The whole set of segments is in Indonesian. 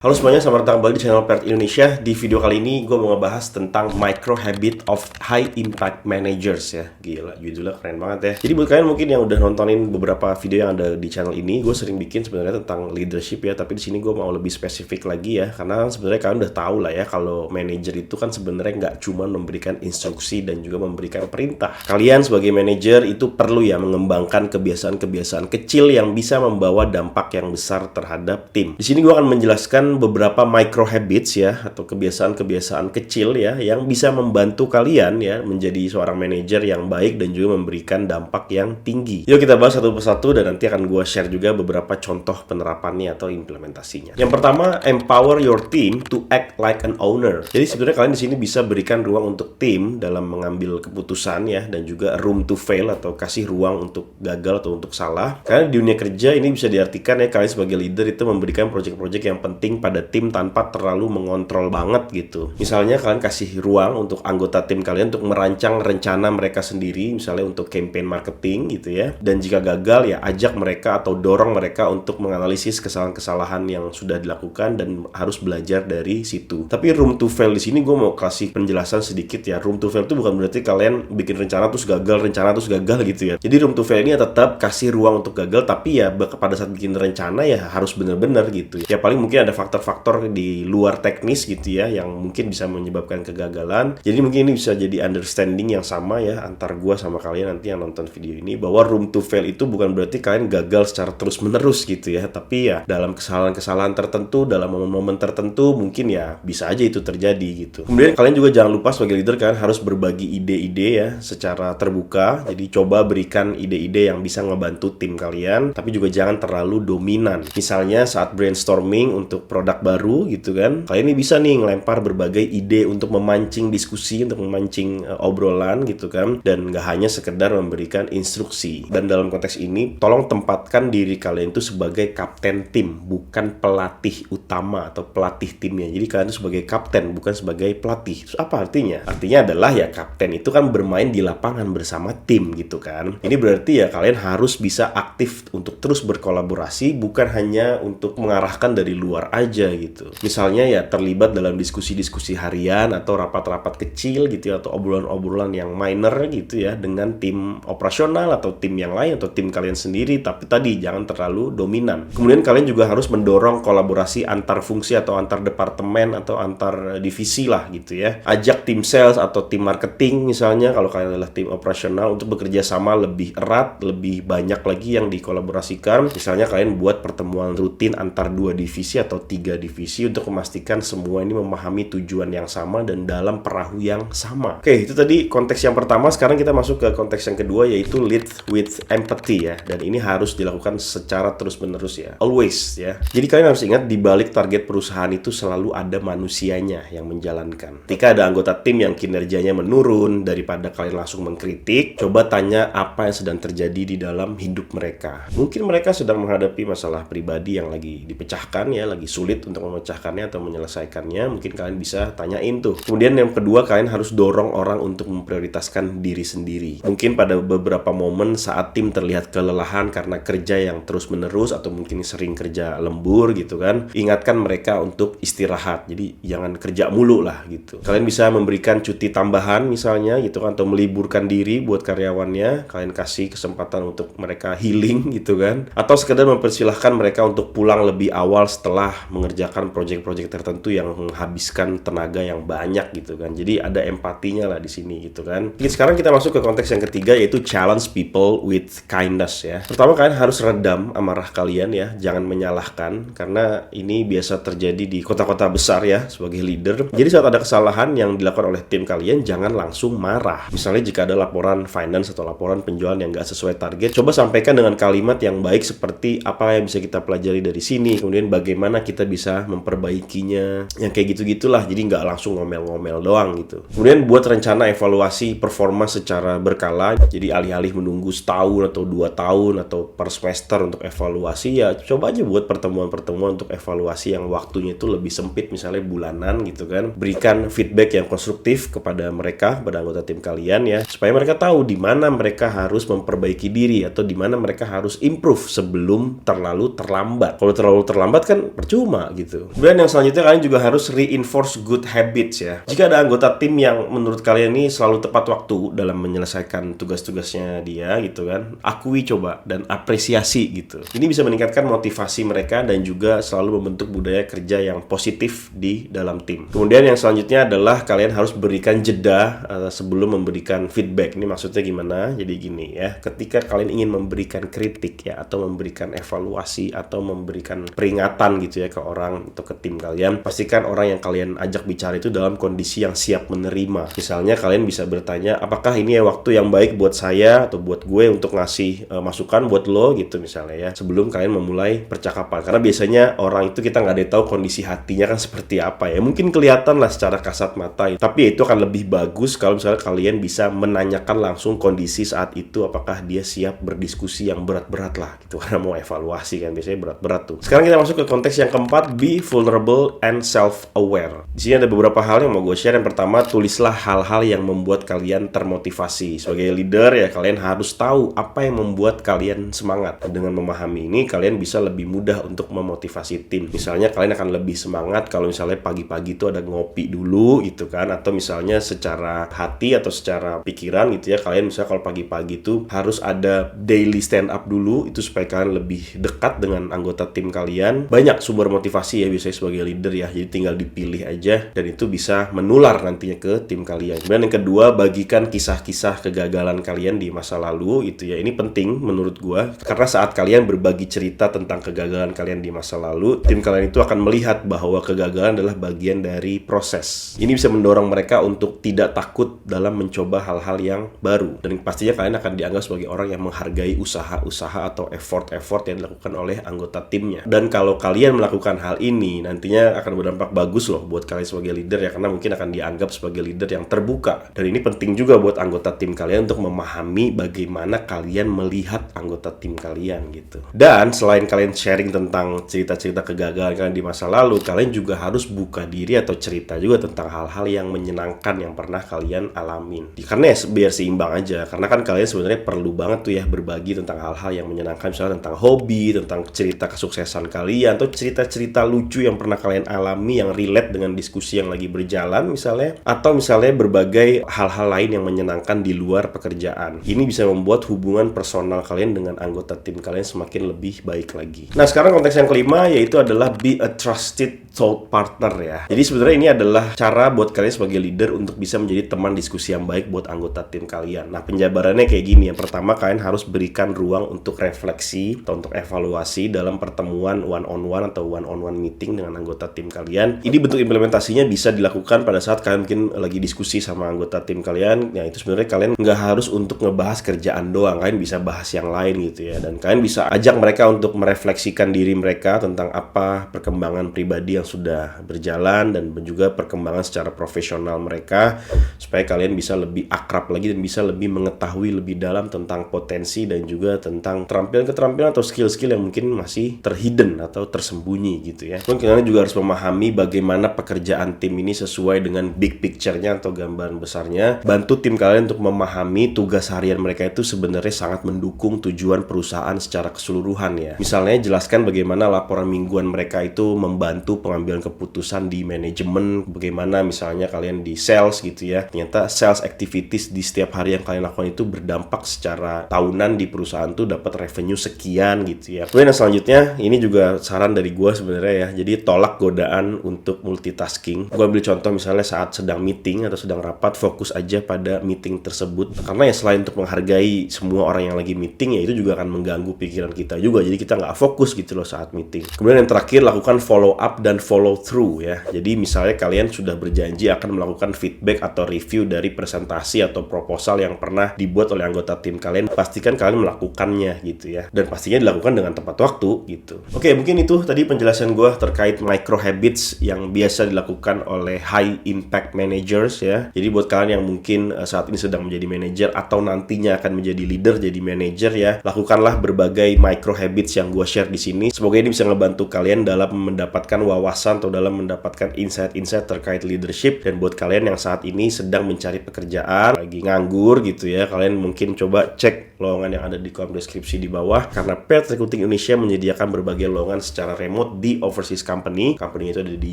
Halo semuanya, selamat datang kembali di channel Pert Indonesia. Di video kali ini gue mau ngebahas tentang micro habit of high impact managers ya. Gila, judulnya keren banget ya. Jadi buat kalian mungkin yang udah nontonin beberapa video yang ada di channel ini, gue sering bikin sebenarnya tentang leadership ya. Tapi di sini gue mau lebih spesifik lagi ya, karena sebenarnya kalian udah tahu lah ya kalau manajer itu kan sebenarnya nggak cuma memberikan instruksi dan juga memberikan perintah. Kalian sebagai manajer itu perlu ya mengembangkan kebiasaan-kebiasaan kecil yang bisa membawa dampak yang besar terhadap tim. Di sini gue akan menjelaskan beberapa micro habits ya, atau kebiasaan-kebiasaan kecil ya yang bisa membantu kalian ya menjadi seorang manajer yang baik dan juga memberikan dampak yang tinggi. Yuk kita bahas satu persatu dan nanti akan gue share juga beberapa contoh penerapannya atau implementasinya. Yang pertama, empower your team to act like an owner. Jadi sebenarnya kalian di sini bisa berikan ruang untuk tim dalam mengambil keputusan ya, dan juga room to fail atau kasih ruang untuk gagal atau untuk salah. Karena di dunia kerja ini bisa diartikan ya, kalian sebagai leader itu memberikan project-project yang penting pada tim tanpa terlalu mengontrol banget gitu. Misalnya kalian kasih ruang untuk anggota tim kalian untuk merancang rencana mereka sendiri, misalnya untuk campaign marketing gitu ya. Dan jika gagal ya ajak mereka atau dorong mereka untuk menganalisis kesalahan-kesalahan yang sudah dilakukan dan harus belajar dari situ. Tapi room to fail di sini gue mau kasih penjelasan sedikit ya. Room to fail itu bukan berarti kalian bikin rencana terus gagal gitu ya. Jadi room to fail ini tetap kasih ruang untuk gagal, tapi ya pada saat bikin rencana ya harus benar-benar gitu. Ya paling mungkin ada faktor-faktor di luar teknis gitu ya yang mungkin bisa menyebabkan kegagalan. Jadi mungkin ini bisa jadi understanding yang sama ya antar gua sama kalian nanti yang nonton video ini, bahwa room to fail itu bukan berarti kalian gagal secara terus-menerus gitu ya, tapi ya dalam kesalahan-kesalahan tertentu, dalam momen-momen tertentu mungkin ya bisa aja itu terjadi gitu. Kemudian kalian juga jangan lupa sebagai leader kalian harus berbagi ide-ide ya secara terbuka. Jadi coba berikan ide-ide yang bisa ngebantu tim kalian, tapi juga jangan terlalu dominan. Misalnya saat brainstorming untuk produk baru gitu kan, kalian ini bisa nih ngelempar berbagai ide untuk memancing diskusi, untuk memancing obrolan gitu kan, dan nggak hanya sekedar memberikan instruksi. Dan dalam konteks ini tolong tempatkan diri kalian itu sebagai kapten tim, bukan pelatih utama atau pelatih timnya. Jadi kalian itu sebagai kapten, bukan sebagai pelatih. Terus apa artinya? Artinya adalah ya kapten itu kan bermain di lapangan bersama tim gitu kan. Ini berarti ya kalian harus bisa aktif untuk terus berkolaborasi, bukan hanya untuk mengarahkan dari luar aja gitu. Misalnya ya terlibat dalam diskusi-diskusi harian atau rapat-rapat kecil gitu ya, atau obrolan-obrolan yang minor gitu ya dengan tim operasional atau tim yang lain atau tim kalian sendiri, tapi tadi jangan terlalu dominan. Kemudian kalian juga harus mendorong kolaborasi antar fungsi atau antar departemen atau antar divisi lah gitu ya. Ajak tim sales atau tim marketing misalnya kalau kalian adalah tim operasional untuk bekerja sama lebih erat, lebih banyak lagi yang dikolaborasikan. Misalnya kalian buat pertemuan rutin antar 2 divisi atau 3 divisi untuk memastikan semua ini memahami tujuan yang sama dan dalam perahu yang sama. Oke, itu tadi konteks yang pertama. Sekarang kita masuk ke konteks yang kedua, yaitu lead with empathy ya. Dan ini harus dilakukan secara terus-menerus ya. Always ya. Jadi kalian harus ingat, di balik target perusahaan itu selalu ada manusianya yang menjalankan. Ketika ada anggota tim yang kinerjanya menurun, daripada kalian langsung mengkritik, coba tanya apa yang sedang terjadi di dalam hidup mereka. Mungkin mereka sedang menghadapi masalah pribadi yang lagi dipecahkan ya, lagi sulit untuk memecahkannya atau menyelesaikannya. Mungkin kalian bisa tanyain tuh. Kemudian yang kedua, kalian harus dorong orang untuk memprioritaskan diri sendiri. Mungkin pada beberapa momen saat tim terlihat kelelahan karena kerja yang terus-menerus atau mungkin sering kerja lembur gitu kan, ingatkan mereka untuk istirahat. Jadi jangan kerja mulu lah gitu. Kalian bisa memberikan cuti tambahan misalnya gitu kan, atau meliburkan diri buat karyawannya. Kalian kasih kesempatan untuk mereka healing gitu kan, atau sekedar mempersilahkan mereka untuk pulang lebih awal setelah mengerjakan proyek-proyek tertentu yang menghabiskan tenaga yang banyak gitu kan. Jadi ada empatinya lah di sini gitu kan. Jadi sekarang kita masuk ke konteks yang ketiga, yaitu challenge people with kindness ya. Pertama, kalian harus redam amarah kalian ya, jangan menyalahkan, karena ini biasa terjadi di kota-kota besar ya sebagai leader. Jadi saat ada kesalahan yang dilakukan oleh tim kalian, jangan langsung marah. Misalnya jika ada laporan finance atau laporan penjualan yang nggak sesuai target, coba sampaikan dengan kalimat yang baik seperti apa yang bisa kita pelajari dari sini, kemudian bagaimana kita bisa memperbaikinya, yang kayak gitu-gitulah. Jadi nggak langsung ngomel-ngomel doang gitu. Kemudian buat rencana evaluasi performa secara berkala. Jadi alih-alih menunggu setahun atau 2 tahun atau per semester untuk evaluasi, ya coba aja buat pertemuan-pertemuan untuk evaluasi yang waktunya itu lebih sempit, misalnya bulanan gitu kan. Berikan feedback yang konstruktif kepada mereka, pada anggota tim kalian ya, supaya mereka tahu di mana mereka harus memperbaiki diri atau di mana mereka harus improve sebelum terlalu terlambat. Kalau terlalu terlambat kan percuma percuma gitu. Kemudian yang selanjutnya kalian juga harus reinforce good habits ya. Jika ada anggota tim yang menurut kalian ini selalu tepat waktu dalam menyelesaikan tugas-tugasnya dia gitu kan, akui coba dan apresiasi gitu. Ini bisa meningkatkan motivasi mereka dan juga selalu membentuk budaya kerja yang positif di dalam tim. Kemudian yang selanjutnya adalah kalian harus berikan jeda sebelum memberikan feedback. Ini maksudnya gimana? Jadi gini ya, ketika kalian ingin memberikan kritik ya, atau memberikan evaluasi atau memberikan peringatan gitu ya ke orang atau ke tim kalian, pastikan orang yang kalian ajak bicara itu dalam kondisi yang siap menerima. Misalnya kalian bisa bertanya, apakah ini ya waktu yang baik buat saya atau buat gue untuk ngasih masukan buat lo gitu misalnya ya, sebelum kalian memulai percakapan. Karena biasanya orang itu kita nggak ada tahu kondisi hatinya kan seperti apa ya, mungkin kelihatan lah secara kasat mata, tapi itu akan lebih bagus kalau misalnya kalian bisa menanyakan langsung kondisi saat itu, apakah dia siap berdiskusi yang berat-berat lah gitu, karena mau evaluasi kan biasanya berat-berat tuh. Sekarang kita masuk ke konteks yang keempat, be vulnerable and self-aware. Di sini ada beberapa hal yang mau gue share. Yang pertama, tulislah hal-hal yang membuat kalian termotivasi. Sebagai leader ya, kalian harus tahu apa yang membuat kalian semangat. Dengan memahami ini, kalian bisa lebih mudah untuk memotivasi tim. Misalnya kalian akan lebih semangat kalau misalnya pagi-pagi itu ada ngopi dulu gitu kan, atau misalnya secara hati atau secara pikiran gitu ya, kalian misalnya kalau pagi-pagi itu harus ada daily stand up dulu, itu supaya kalian lebih dekat dengan anggota tim kalian. Banyak sumber motivasi ya biasanya sebagai leader ya, jadi tinggal dipilih aja dan itu bisa menular nantinya ke tim kalian. Kemudian yang kedua, bagikan kisah-kisah kegagalan kalian di masa lalu itu ya. Ini penting menurut gua, karena saat kalian berbagi cerita tentang kegagalan kalian di masa lalu, tim kalian itu akan melihat bahwa kegagalan adalah bagian dari proses. Ini bisa mendorong mereka untuk tidak takut dalam mencoba hal-hal yang baru, dan pastinya kalian akan dianggap sebagai orang yang menghargai usaha-usaha atau effort-effort yang dilakukan oleh anggota timnya. Dan kalau kalian melakukan hal ini, nantinya akan berdampak bagus loh buat kalian sebagai leader ya, karena mungkin akan dianggap sebagai leader yang terbuka. Dan ini penting juga buat anggota tim kalian untuk memahami bagaimana kalian melihat anggota tim kalian gitu. Dan selain kalian sharing tentang cerita-cerita kegagalan kalian di masa lalu, kalian juga harus buka diri atau cerita juga tentang hal-hal yang menyenangkan yang pernah kalian alamin. Karena ya biar seimbang aja, karena kan kalian sebenarnya perlu banget tuh ya berbagi tentang hal-hal yang menyenangkan, misalnya tentang hobi, tentang cerita kesuksesan kalian, atau cerita-cerita lucu yang pernah kalian alami yang relate dengan diskusi yang lagi berjalan misalnya, atau misalnya berbagai hal-hal lain yang menyenangkan di luar pekerjaan. Ini bisa membuat hubungan personal kalian dengan anggota tim kalian semakin lebih baik lagi. Nah, sekarang konteks yang kelima yaitu adalah be a trusted thought partner ya. Jadi sebenarnya ini adalah cara buat kalian sebagai leader untuk bisa menjadi teman diskusi yang baik buat anggota tim kalian. Nah, penjabarannya kayak gini. Yang pertama, kalian harus berikan ruang untuk refleksi atau untuk evaluasi dalam pertemuan one-on-one atau one-on-one meeting dengan anggota tim kalian. Ini bentuk implementasinya bisa dilakukan pada saat kalian mungkin lagi diskusi sama anggota tim kalian. Ya, itu sebenarnya kalian nggak harus untuk ngebahas kerjaan doang. Kalian bisa bahas yang lain gitu ya. Dan kalian bisa ajak mereka untuk merefleksikan diri mereka tentang apa perkembangan pribadi yang sudah berjalan dan juga perkembangan secara profesional mereka, supaya kalian bisa lebih akrab lagi dan bisa lebih mengetahui lebih dalam tentang potensi dan juga tentang keterampilan atau skill-skill yang mungkin masih terhidden atau tersembunyi gitu ya. Dan kalian juga harus memahami bagaimana pekerjaan tim ini sesuai dengan big picture-nya atau gambaran besarnya. Bantu tim kalian untuk memahami tugas harian mereka itu sebenarnya sangat mendukung tujuan perusahaan secara keseluruhan ya. Misalnya jelaskan bagaimana laporan mingguan mereka itu membantu pengambilan keputusan di manajemen, bagaimana misalnya kalian di sales gitu ya, ternyata sales activities di setiap hari yang kalian lakukan itu berdampak secara tahunan di perusahaan tuh dapat revenue sekian gitu ya. Kemudian yang selanjutnya, ini juga saran dari gue sebenarnya ya, jadi tolak godaan untuk multitasking. Gue ambil contoh misalnya saat sedang meeting atau sedang rapat, fokus aja pada meeting tersebut, karena ya selain untuk menghargai semua orang yang lagi meeting ya, itu juga akan mengganggu pikiran kita juga, jadi kita nggak fokus gitu loh saat meeting. Kemudian yang terakhir, lakukan follow up dan follow through ya. Jadi misalnya kalian sudah berjanji akan melakukan feedback atau review dari presentasi atau proposal yang pernah dibuat oleh anggota tim kalian, pastikan kalian melakukannya gitu ya, dan pastinya dilakukan dengan tepat waktu gitu. Oke, mungkin itu tadi penjelasan gue terkait micro habits yang biasa dilakukan oleh high impact managers ya. Jadi buat kalian yang mungkin saat ini sedang menjadi manager atau nantinya akan menjadi leader, jadi manager ya, lakukanlah berbagai micro habits yang gue share di sini. Semoga ini bisa ngebantu kalian dalam mendapatkan wawasan atau dalam mendapatkan insight-insight terkait leadership. Dan buat kalian yang saat ini sedang mencari pekerjaan, lagi nganggur gitu ya, kalian mungkin coba cek lowongan yang ada di kolom deskripsi di bawah, karena Paired Recruiting Indonesia menyediakan berbagai lowongan secara remote The Overseas Company. Company itu ada di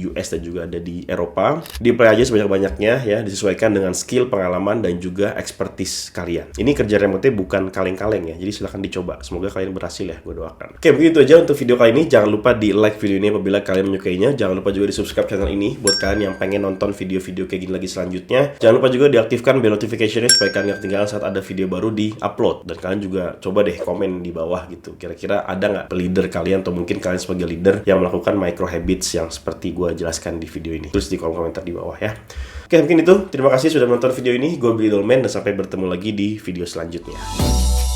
US dan juga ada di Eropa. Di-apply aja sebanyak-banyaknya ya, disesuaikan dengan skill, pengalaman, dan juga expertise kalian. Ini kerja remote-nya bukan kaleng-kaleng ya, jadi silahkan dicoba. Semoga kalian berhasil ya, gue doakan. Oke, begitu aja untuk video kali ini. Jangan lupa di like video ini apabila kalian menyukainya. Jangan lupa juga di subscribe channel ini buat kalian yang pengen nonton video-video kayak gini lagi selanjutnya. Jangan lupa juga diaktifkan bell notification-nya supaya kalian gak ketinggalan saat ada video baru di upload. Dan kalian juga coba deh komen di bawah gitu. Kira-kira ada nggak leader kalian atau mungkin kalian sebagai leader yang melakukan micro habits yang seperti gue jelaskan di video ini. Terus di kolom komentar di bawah ya. Oke, mungkin itu. Terima kasih sudah menonton video ini. Gue Billy Dolmen dan sampai bertemu lagi di video selanjutnya.